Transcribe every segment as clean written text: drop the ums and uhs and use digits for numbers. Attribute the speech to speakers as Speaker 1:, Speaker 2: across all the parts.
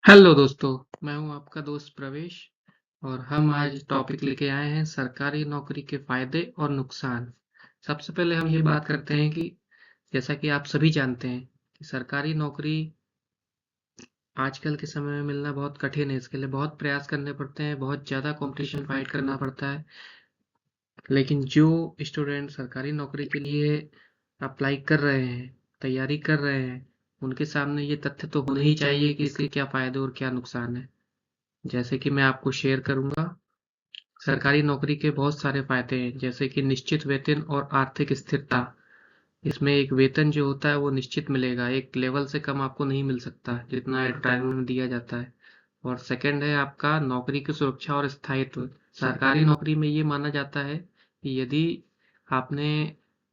Speaker 1: Hello दोस्तों, मैं हूं आपका दोस्त प्रवेश और हम आज टॉपिक लेके आए हैं सरकारी नौकरी के फायदे और नुकसान। सबसे पहले हम ये बात करते हैं कि जैसा कि आप सभी जानते हैं कि सरकारी नौकरी आजकल के समय में मिलना बहुत कठिन है। इसके लिए बहुत प्रयास करने पड़ते हैं, बहुत ज़्यादा कंपटीशन फाइट करना पड़ता है। लेकिन जो स्टूडेंट सरकारी नौकरी के लिए अप्लाई कर रहे हैं, तैयारी कर रहे हैं, उनके सामने ये तथ्य तो होने ही चाहिए कि इसके क्या फायदे और क्या नुकसान है। जैसे कि मैं आपको शेयर करूंगा। सरकारी नौकरी के बहुत सारे फायदे हैं, जैसे कि निश्चित वेतन और आर्थिक स्थिरता। इसमें एक वेतन जो होता है वो निश्चित मिलेगा, एक लेवल से कम आपको नहीं मिल सकता जितना एडवर्टाइजमेंट में दिया जाता है। और सेकंड है आपका नौकरी की सुरक्षा और स्थायित्व। सरकारी नौकरी में ये माना जाता है कि यदि आपने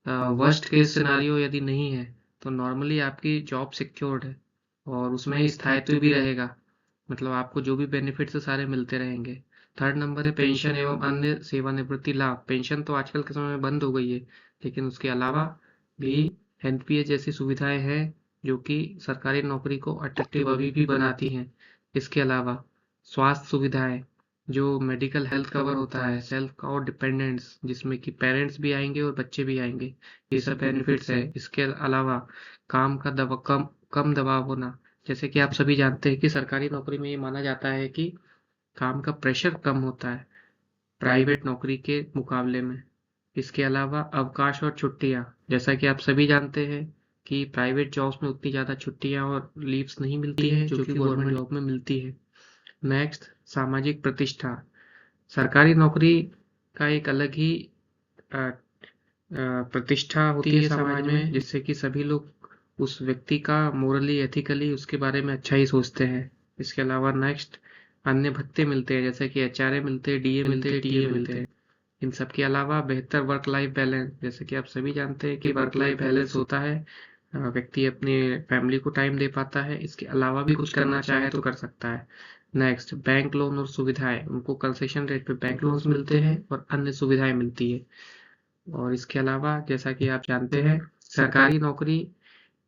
Speaker 1: वर्स्ट केस सिनारियो यदि नहीं है तो नॉर्मली आपकी जॉब सिक्योर्ड है और उसमें स्थायित्व भी रहेगा। मतलब आपको जो भी बेनिफिट्स है सारे मिलते रहेंगे। थर्ड नंबर है पेंशन एवं अन्य सेवानिवृत्ति लाभ। पेंशन तो आजकल के समय में बंद हो गई है, लेकिन उसके अलावा भी एनपीएस जैसी सुविधाएं हैं जो कि सरकारी नौकरी को अट्रैक्टिव अभी भी बनाती हैं। इसके अलावा स्वास्थ्य सुविधाएं, जो मेडिकल हेल्थ कवर होता है, सेल्फ और डिपेंडेंट्स जिसमें कि पेरेंट्स भी आएंगे और बच्चे भी आएंगे, ये सब बेनिफिट्स है। इसके अलावा काम का कम दबाव होना। जैसे कि आप सभी जानते हैं कि सरकारी नौकरी में ये माना जाता है कि काम का प्रेशर कम होता है प्राइवेट नौकरी के मुकाबले में। इसके अलावा अवकाश और छुट्टियां, जैसा कि आप सभी जानते हैं कि प्राइवेट जॉब्स में उतनी ज़्यादा छुट्टियां और लीव्स नहीं मिलती हैं जो कि गवर्नमेंट जॉब में मिलती है। नेक्स्ट, सामाजिक प्रतिष्ठा। सरकारी नौकरी का एक अलग ही अ, प्रतिष्ठा होती है समाज में, जिससे कि सभी लोग उस व्यक्ति का मोरली एथिकली उसके बारे में अच्छा ही सोचते हैं। इसके अलावा नेक्स्ट, अन्य भत्ते मिलते हैं जैसे कि एचआरए मिलते हैं, डीए मिलते हैं, टीए मिलते हैं। इन सब के अलावा बेहतर वर्क लाइफ बैलेंस, जैसे कि आप सभी जानते हैं कि वर्क लाइफ बैलेंस होता है, व्यक्ति अपने फैमिली को टाइम दे पाता है, इसके अलावा भी कुछ करना चाहे तो कर सकता है। नेक्स्ट, बैंक लोन और सुविधाएं, उनको कंसेशन रेट पे बैंक लोन्स मिलते हैं और अन्य सुविधाएं मिलती है। और इसके अलावा जैसा कि आप जानते हैं सरकारी नौकरी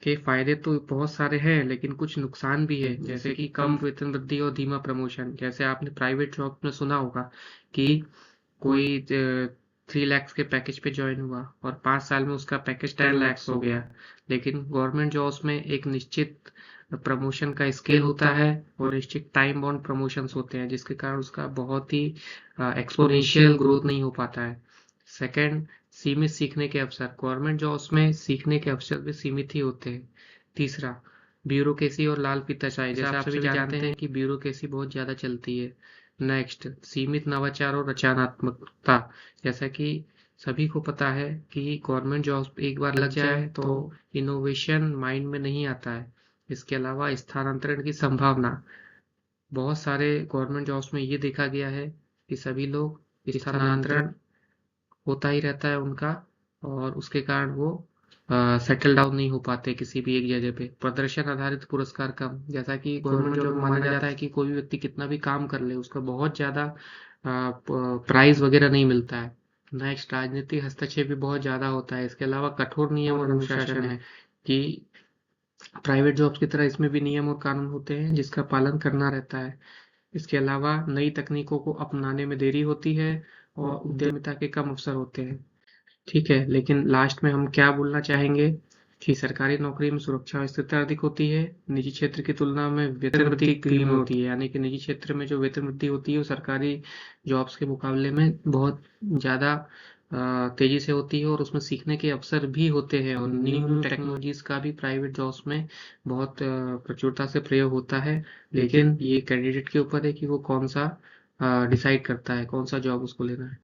Speaker 1: के फायदे तो बहुत सारे हैं, लेकिन कुछ नुकसान भी है, जैसे कि कम वेतन वृद्धि और धीमा प्रमोशन। जैसे आपने प्राइवेट जॉब में सुना होगा कि कोई 3 लाख के पैकेज पे ज्वाइन हुआ और 5 साल में उसका पैकेज 10 लाख हो गया। लेकिन गवर्नमेंट जॉब्स में एक निश्चित प्रमोशन का स्केल होता है और निश्चित टाइम बाउंड प्रमोशंस होते हैं, जिसके कारण उसका बहुत ही एक्सपोनेंशियल ग्रोथ नहीं हो पाता है। सेकंड, सीमित सीखने के अवसर। गवर्नमेंट जॉब्स में सीखने के अवसर भी सीमित ही होते हैं। तीसरा, ब्यूरोक्रेसी और लाल फीताशाही। जैसे आप सभी जानते हैं कि ब्यूरोक्रेसी बहुत ज़्यादा चलती है। नेक्स्ट, सीमित नवाचार और रचनात्मकता। जैसा कि सभी को पता है कि गवर्नमेंट जॉब एक बार लग जाए तो इनोवेशन माइंड में नहीं आता है। इसके अलावा स्थानांतरण की संभावना। बहुत सारे गवर्नमेंट जॉब्स में ये देखा गया है कि सभी लोग स्थानांतरण होता ही रहता है उनका, और उसके कारण वो सेटल डाउन नहीं हो पाते किसी भी एक जगह पे। प्रदर्शन आधारित पुरस्कार कम। जैसा कि गवर्नमेंट जॉब में माना जाता है कि कोई भी व्यक्ति कितना भी काम कर ले उसका बहुत ज़्यादा प्राइज वगैरह नहीं मिलता है। नेक्स्ट, राजनीतिक हस्तक्षेप भी बहुत ज़्यादा होता है। इसके अलावा कठोर नियम और अनुशासन है कि प्राइवेट जॉब्स की तरह इसमें भी नियम और कानून होते हैं जिसका पालन करना रहता है। इसके अलावा नई तकनीकों को अपनाने में देरी होती है और उद्यमिता के कम अवसर होते हैं। ठीक है, लेकिन लास्ट में हम क्या बोलना चाहेंगे कि सरकारी नौकरी में सुरक्षा और स्थिरता अधिक होती है, निजी क्षेत्र की तुलना में वेतन वृद्धि धीमी होती है। यानी कि निजी क्षेत्र में जो वेतन वृद्धि होती है वो सरकारी जॉब्स के मुकाबले में बहुत ज़्यादा तेजी से होती है और उसमें सीखने के अवसर भी होते हैं, और न्यू टेक्नोलॉजीज का भी प्राइवेट जॉब्स में बहुत प्रचुरता से प्रयोग होता है। लेकिन ये कैंडिडेट के ऊपर है कि वो कौन सा डिसाइड करता है कौन सा जॉब उसको लेना है।